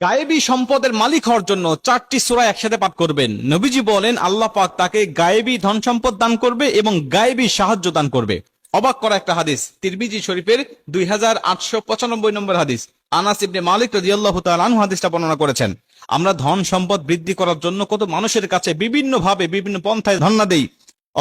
গায়েবী সম্পদের মালিক হওয়ার জন্য 4টি সূরা একসাথে পাঠ করবেন। নবীজি বলেন আল্লাহ পাক তাকে গায়েবী ধন সম্পদ দান করবে এবং গায়েবী সাহায্য দান করবে। অবাক করা একটা হাদিস, তিরমিজি শরীফের 2895 নম্বর হাদিস। আনাস ইবনে মালিক রাদিয়াল্লাহু তাআলা আনহু হাদিসটা বর্ণনা করেছেন। আমরা ধন সম্পদ বৃদ্ধি করার জন্য কত মানুষের কাছে বিভিন্ন ভাবে বিভিন্ন পন্থায় ধন্না দেই,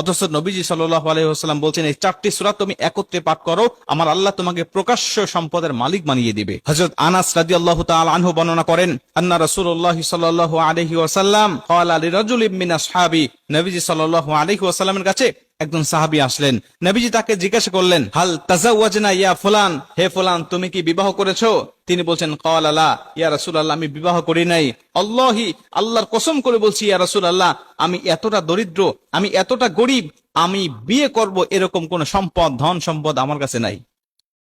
অথচ নবীজি সাল্লাল্লাহু আলাইহি ওয়াসাল্লাম বলছেন এই 4টি সূরা তুমি একত্রে পাঠ করো, আমার আল্লাহ তোমাকে প্রকাশ্য সম্পদের মালিক বানিয়ে দিবে। হযরত আনাস রাদিয়াল্লাহু তাআলা আনহু বর্ণনা করেন, আন্না রাসূলুল্লাহ সাল্লাল্লাহু আলাইহি ওয়াসাল্লাম ক্বালা লিরাজুলিন মিন আসহাবি, নবীজি সাল্লাল্লাহু আলাইহি ওয়াসাল্লামের কাছে একজন সাহাবী আসলেন। নবীজি তাকে জিজ্ঞাসা করলেন, হাল তাজাওয়াজনা ইয়া ফুলান, হে ফুলান তুমি কি বিবাহ করেছো? তিনি বলছেন, ক্বালা লা ইয়া রাসূলুল্লাহ, আমি বিবাহ করি নাই। আল্লাহি, আল্লাহর কসম করে বলছি ইয়া রাসূলুল্লাহ, আমি এতটা দরিদ্র, আমি এতটা গরীব, আমি বিয়ে করব এরকম কোন সম্পদ ধন সম্পদ আমার কাছে নাই।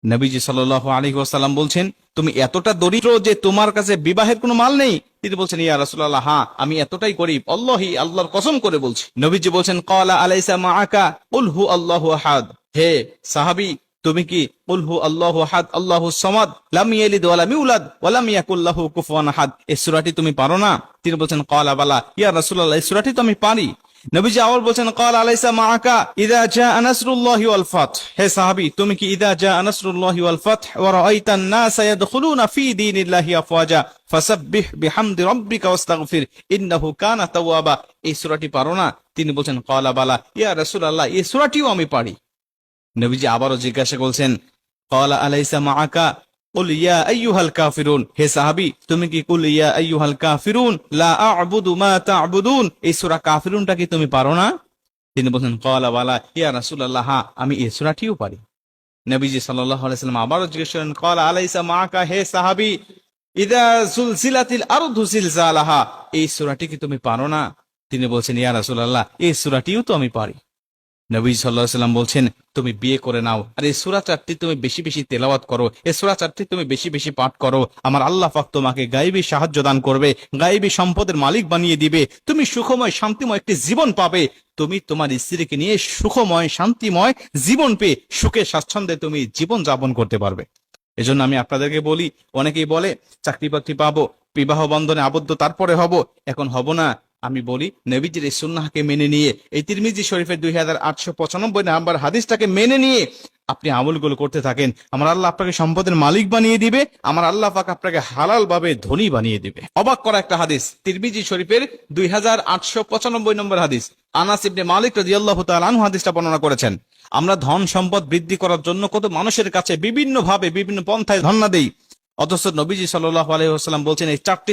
নবীজি সাল্লাল্লাহু আলাইহি ওয়াসাল্লাম বলছেন, তুমি এতটা দরিদ্র যে তোমার কাছে বিবাহের কোনো মাল নেই? তিনি বলছেন, ইয়া রাসূলুল্লাহ, হ্যাঁ আমি এতটাই গরীব, আল্লাহি, আল্লাহর কসম করে বলছি। নবীজি বলছেন, ক্বালা আলাইসা মাআকা কুল হু আল্লাহু আহাদ, হে সাহাবী তুমি কি কুল হু আল্লাহু আহাদ আল্লাহুস সামাদ লাম ইয়ালিদ ওয়া লাম ইউলাদ ওয়া লাম ইয়াকুল লাহু কুফুয়ান আহাদ, এই সূরাটি তুমি পারো না? তিনি বলছেন, ক্বালা বালা ইয়া রাসূলুল্লাহ, এই সূরাটি তো আমি পারি। নবীজি আবার বলছেন, ক্বালা আলাইসা মাআকা ইযা জাআ নাসরুল্লাহি ওয়াল ফাত, হে সাহাবী তুমি কি ইযা জাআ নাসরুল্লাহি ওয়াল ফাত ওয়া রাআইতান নাসা ইয়াদখুলুনা ফি দীনিল্লাহি আফওয়াজা ফাসাব্বিহ বিহামদি রাব্বিকা ওয়াস্তাগফির ইন্নাহু কানা তাওয়াবা, এই সূরাটি পারো না? তিনি বলছেন, ক্বালা বালা ইয়া রাসূলুল্লাহ, এই সূরাটিও আমি পারি। নবীজি আবারও জিজ্ঞাসা করছেন, ক্বালা আলাইসা মাআকা কুল ইয়া আইয়ুহাল কাফিরুন, হে সাহাবী তুমি কি কুল ইয়া আইয়ুহাল কাফিরুন লা আ'বুদু মা তা'বুদুন, এই সূরা কাফিরুনটা কি তুমি পারো না? তিনি বলেন, ক্বালা বালা ইয়া রাসূলুল্লাহ, হ্যাঁ আমি এই সূরাটিও পারি। নবীজি সাল্লাল্লাহু আলাইহি ওয়াসাল্লাম আবারও জিজ্ঞাসা করেন, ক্বালা আলাইসা মাআকা, হে সাহাবী ইযা সুলসিলাতিল আরদু জিলজালাহা, এই সূরাটি কি তুমি পারো না? তিনি বলছেন, ইয়া রাসূলুল্লাহ, এই সূরাটিও তো আমি পারি। নবী সাল্লাল্লাহু আলাইহি ওয়াসাল্লাম বলছেন, তুমি বিয়ে করে নাও আর এই সূরা 4টি তুমি বেশি বেশি তেলাওয়াত করো, এই সূরা 4টি তুমি বেশি বেশি পাঠ করো, আমার আল্লাহ পাক তোমাকে গায়েবী সাহায্য দান করবে, গায়েবী সম্পদের মালিক বানিয়ে দিবে, তুমি সুখময় শান্তিময় একটি জীবন পাবে, তুমি তোমার স্ত্রীকে নিয়ে সুখময় শান্তিময় জীবন পেয়ে সুখে স্বাচ্ছন্দ্যে তুমি জীবন যাপন করতে পারবে। এজন্য আমি আপনাদেরকে বলি, অনেকেই বলে চাকরি বাকরি পাবো, বিবাহ বন্ধনে আবদ্ধ তারপরে হব, এখন হব না। আমি বলি নবীজির এই সুন্নাহকে মেনে নিয়ে, এই তিরমিজি শরীফের 2895 নাম্বার হাদিসটাকে মেনে নিয়ে আপনি আমলগুলো করতে থাকেন, আমার আল্লাহ আপনাকে সম্পদের মালিক বানিয়ে দিবে, আমার আল্লাহ পাক আপনাকে হালাল ভাবে ধনী বানিয়ে দিবে। অবাক করা একটা হাদিস, তিরমিজি শরীফের 2895 নম্বর হাদিস। আনাস ইবনে মালিক রাদিয়াল্লাহু তাআলা আনহু হাদিসটা বর্ণনা করেছেন। আমরা ধন সম্পদ বৃদ্ধি করার জন্য কত মানুষের কাছে বিভিন্ন ভাবে বিভিন্ন পন্থায় ধন্না দেই, অথচ নবীজি সাল্লাল্লাহু আলাইহি ওয়াসাল্লাম বলছেন এই 4টি